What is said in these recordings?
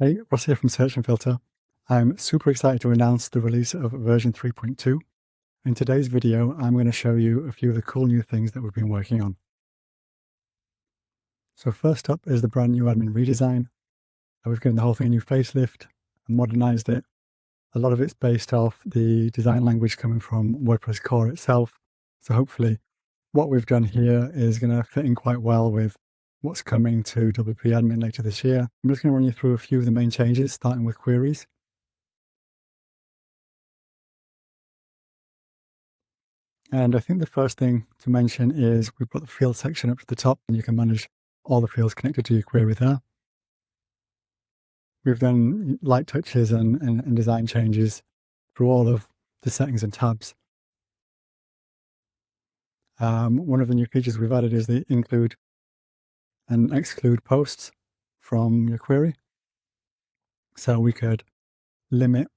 Hey, Ross here from Search and Filter. I'm super excited to announce the release of version 3.2. In today's video, I'm going to show you a few of the cool new things that we've been working on. So first up is the brand new admin redesign. We've given the whole thing a new facelift and modernized it. A lot of it's based off the design language coming from WordPress core itself. So hopefully what we've done here is going to fit in quite well with what's coming to WP admin later this year. I'm just going to run you through a few of the main changes, starting with queries. And I think the first thing to mention is we've got the field section up to the top, and you can manage all the fields connected to your query there. We've done light touches and design changes through all of the settings and tabs. One of the new features we've added is the include and exclude posts from your query. So we could limit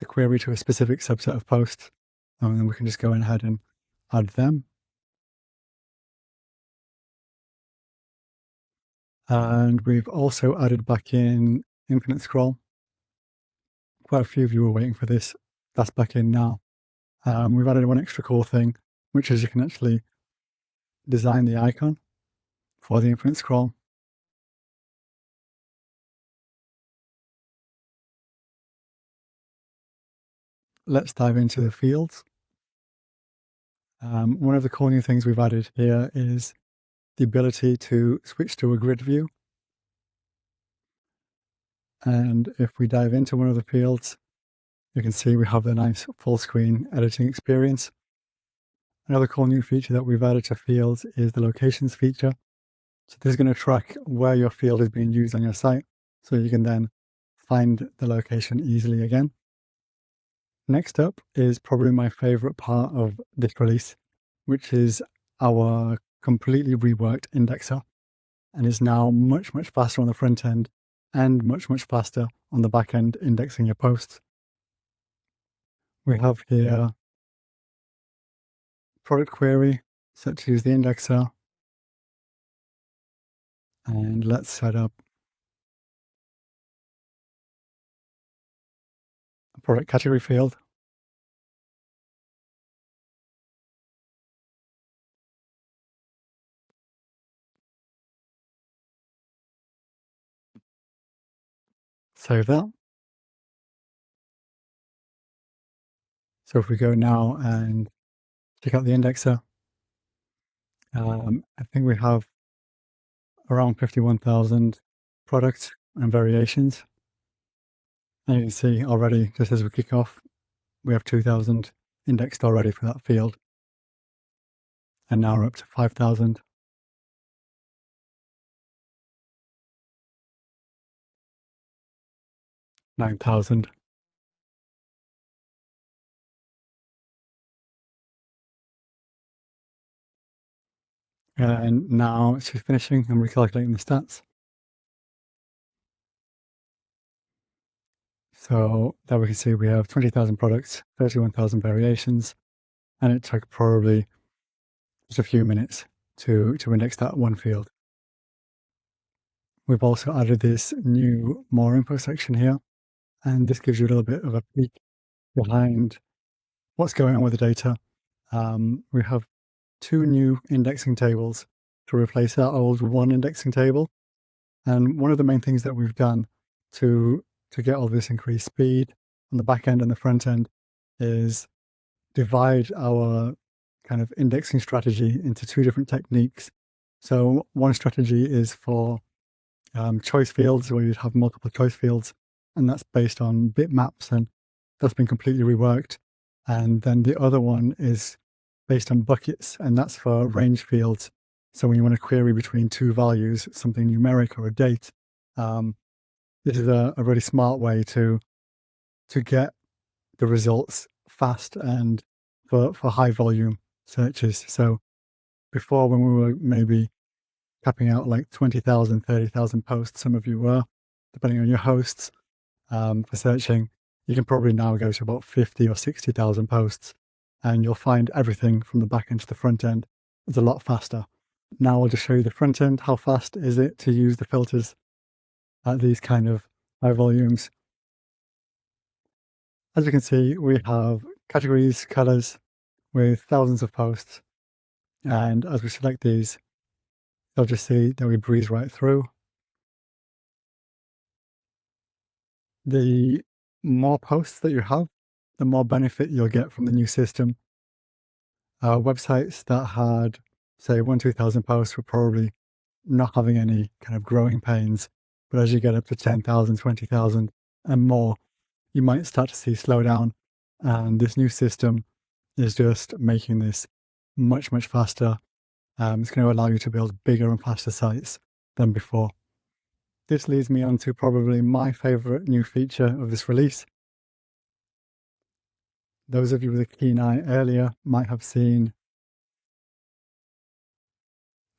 the query to a specific subset of posts, and then we can just go ahead and add them. And we've also added back in infinite scroll. Quite a few of you were waiting for this. That's back in now. We've added one extra cool thing, which is you can actually design the icon for the infinite scroll. Let's dive into the fields. One of the cool new things we've added here is the ability to switch to a grid view. And if we dive into one of the fields, you can see we have the nice full screen editing experience. Another cool new feature that we've added to fields is the locations feature. So this is going to track where your field is being used on your site, so you can then find the location easily again. Next up is probably my favorite part of this release, which is our completely reworked indexer, and is now much faster on the front end and much faster on the back end indexing your posts. We have here product query set to use the indexer, and let's set up a product category field. Save that. So if we go now and check out the indexer, I think we have around 51,000 products and variations. And you can see already, just as we kick off, we have 2,000 indexed already for that field. And now we're up to 5,000. 9,000. And now it's just finishing and recalculating the stats. So there we can see we have 20,000 products, 31,000 variations, and it took probably just a few minutes to index that one field. We've also added this new more info section here, and this gives you a little bit of a peek behind what's going on with the data. We have 2 new indexing tables to replace our old 1 indexing table. And one of the main things that we've done to get all this increased speed on the back end and the front end is divide our kind of indexing strategy into 2 different techniques. So one strategy is for choice fields, where you'd have multiple choice fields, and that's based on bitmaps, and that's been completely reworked. And then the other one is based on buckets, and that's for range fields. So when you want to query between 2 values, something numeric or a date, this is a really smart way to get the results fast and for high volume searches. So before, when we were maybe capping out like 20,000, 30,000 posts, some of you were, depending on your hosts, for searching, you can probably now go to about 50 or 60,000 posts, and you'll find everything from the back end to the front end. It's a lot faster. Now I'll just show you the front end. How fast is it to use the filters at these kind of high volumes. As you can see, we have categories, colors with thousands of posts. And as we select these, you'll just see that we breeze right through. The more posts that you have, the more benefit you'll get from the new system. Websites that had, say, 2,000 posts were probably not having any kind of growing pains. But as you get up to 10,000, 20,000 and more, you might start to see slowdown. And this new system is just making this much, much faster. It's going to allow you to build bigger and faster sites than before. This leads me on to probably my favorite new feature of this release. Those of you with a keen eye earlier might have seen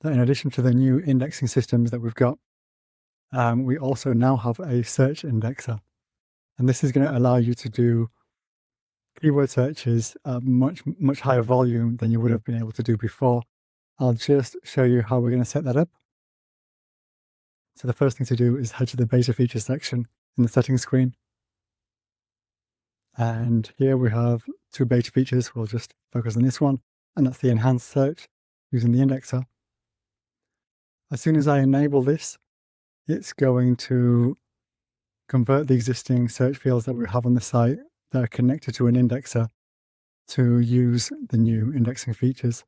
that in addition to the new indexing systems that we've got, we also now have a search indexer. And this is going to allow you to do keyword searches at much, much higher volume than you would have been able to do before. I'll just show you how we're going to set that up. So the first thing to do is head to the beta features section in the settings screen. And here we have two beta features. We'll just focus on this one, and that's the enhanced search using the indexer. As soon as I enable this, it's going to convert the existing search fields that we have on the site that are connected to an indexer to use the new indexing features.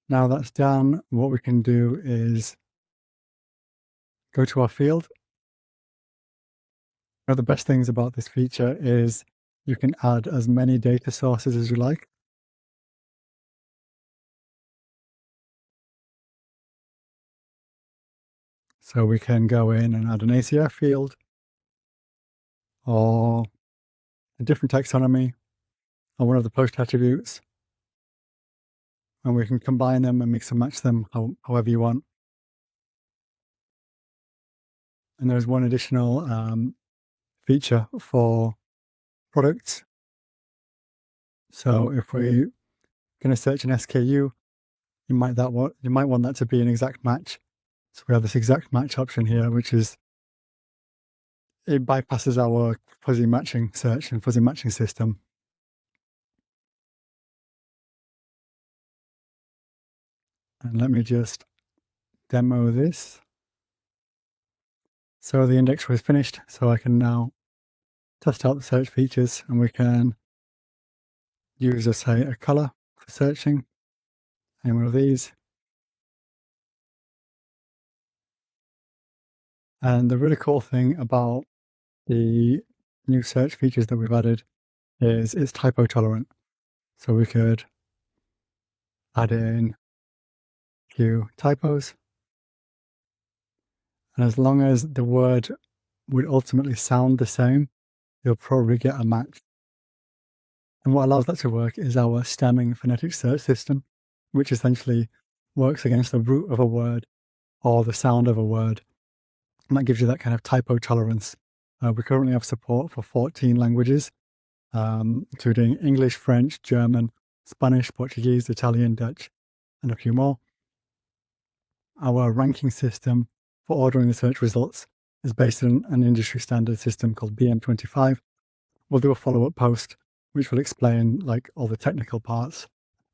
Now that's done, what we can do is go to our field. One of the best things about this feature is you can add as many data sources as you like. So we can go in and add an ACF field or a different taxonomy or one of the post attributes, and we can combine them and mix and match them however you want. And there's one additional feature for products. So if we're going to search an SKU, you might want that to be an exact match. So we have this exact match option here, which is, it bypasses our fuzzy matching search and fuzzy matching system. And let me just demo this. So the indexer is finished, so I can now test out the search features, and we can use, say, a color for searching, and one of these. And the really cool thing about the new search features that we've added is it's typo tolerant. So we could add in a few typos, and as long as the word would ultimately sound the same, you'll probably get a match. And what allows that to work is our stemming phonetic search system, which essentially works against the root of a word or the sound of a word. And that gives you that kind of typo tolerance. We currently have support for 14 languages, including English, French, German, Spanish, Portuguese, Italian, Dutch, and a few more. Our ranking system for ordering the search results is based on an industry standard system called BM25. We'll do a follow-up post which will explain like all the technical parts.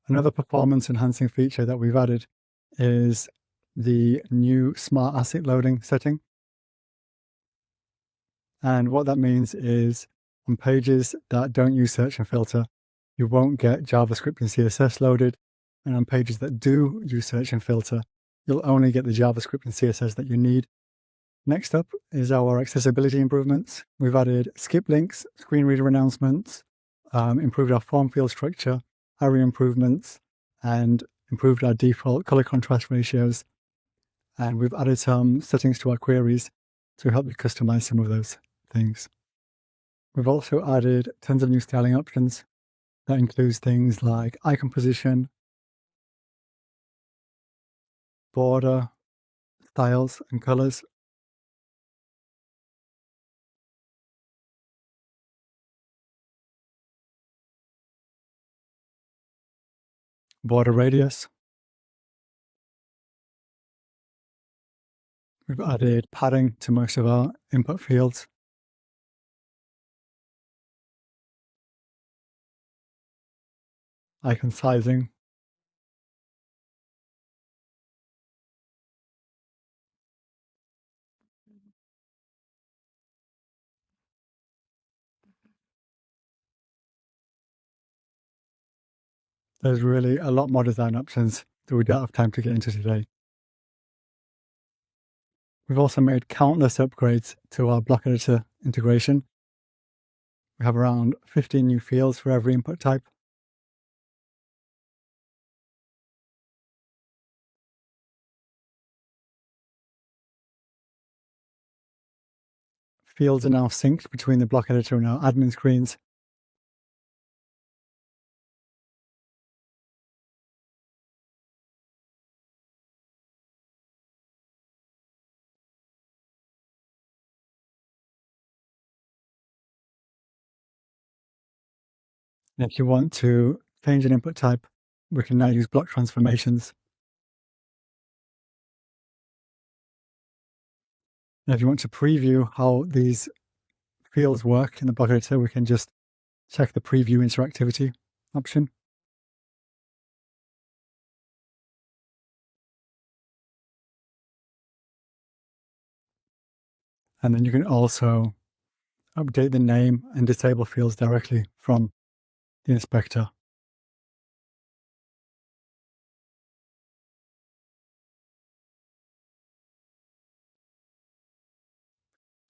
Another performance enhancing feature that we've added is the new smart asset loading setting. And what that means is on pages that don't use search and filter, you won't get JavaScript and CSS loaded. And on pages that do use search and filter, you'll only get the JavaScript and CSS that you need. Next up is our accessibility improvements. We've added skip links, screen reader announcements, improved our form field structure, ARIA improvements, and improved our default color contrast ratios. And we've added some settings to our queries to help you customize some of those things. We've also added tons of new styling options. That includes things like icon position, border, styles, and colors. Border radius, We've added padding to most of our input fields. Icon sizing. There's really a lot more design options that we don't have time to get into today. We've also made countless upgrades to our block editor integration. We have around 15 new fields for every input type. Fields are now synced between the block editor and our admin screens. And if you want to change an input type, we can now use block transformations. And if you want to preview how these fields work in the block editor, we can just check the preview interactivity option. And then you can also update the name and disable fields directly from the inspector.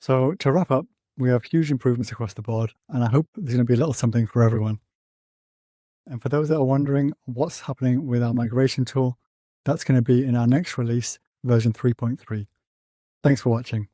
So to wrap up, we have huge improvements across the board, and I hope there's going to be a little something for everyone. And for those that are wondering what's happening with our migration tool, that's going to be in our next release, version 3.3. Thanks for watching.